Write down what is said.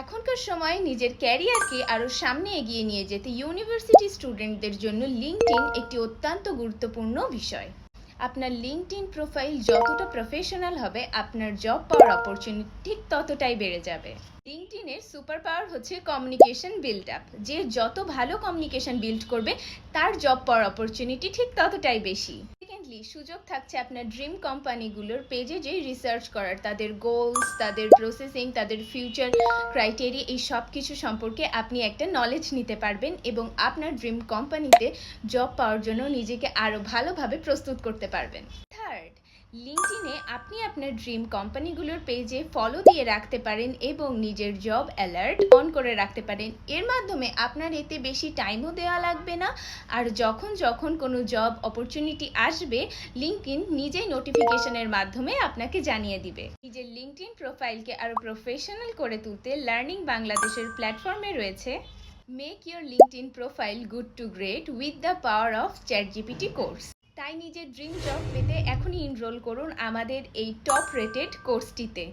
এখনকার সময়ে নিজের ক্যারিয়ারকে আরও সামনে এগিয়ে নিয়ে যেতে ইউনিভার্সিটি স্টুডেন্টদের জন্য লিঙ্কডইন একটি অত্যন্ত গুরুত্বপূর্ণ বিষয়। আপনার লিঙ্কডইন প্রোফাইল যতটা প্রফেশনাল হবে, আপনার জব পাওয়ার অপরচুনিটি ঠিক ততটাই বেড়ে যাবে। লিঙ্কডইনের সুপার পাওয়ার হচ্ছে কমিউনিকেশন বিল্ড আপ। যে যত ভালো কমিউনিকেশন বিল্ড করবে, তার জব পাওয়ার অপরচুনিটি ঠিক ততটাই বেশি। সেকেন্ডলি, সুযোগ থাকছে আপনার ড্রিম কোম্পানিগুলোর পেজে যে রিসার্চ করার, তাদের গোলস, তাদের প্রসেসিং, তাদের ফিউচার ক্রাইটেরিয়া, এই সব কিছু সম্পর্কে আপনি একটা নলেজ নিতে পারবেন এবং আপনার ড্রিম কোম্পানিতে জব পাওয়ার জন্য নিজেকে আরও ভালোভাবে প্রস্তুত করতে পারবেন। থার্ড, লিঙ্কডইনে আপনি আপনার ড্রিম কোম্পানিগুলোর পেজে ফলো দিয়ে রাখতে পারেন এবং নিজের জব অ্যালার্ট অন করে রাখতে পারেন। এর মাধ্যমে আপনার এতে বেশি টাইমও দেওয়া লাগবে না, আর যখন যখন কোনো জব অপরচুনিটি আসবে, লিঙ্কডইন নিজেই নোটিফিকেশনের মাধ্যমে আপনাকে জানিয়ে দিবে। নিজের লিঙ্কডইন প্রোফাইলকে আরও প্রফেশনাল করে তুলতে লার্নিং বাংলাদেশের প্ল্যাটফর্মে রয়েছে make your LinkedIn profile good to great with the power of ChatGPT course. তাই নিজের ড্রিম জব পেতে এখনই এনরোল করুন আমাদের এই টপ রেটেড কোর্সটিতে।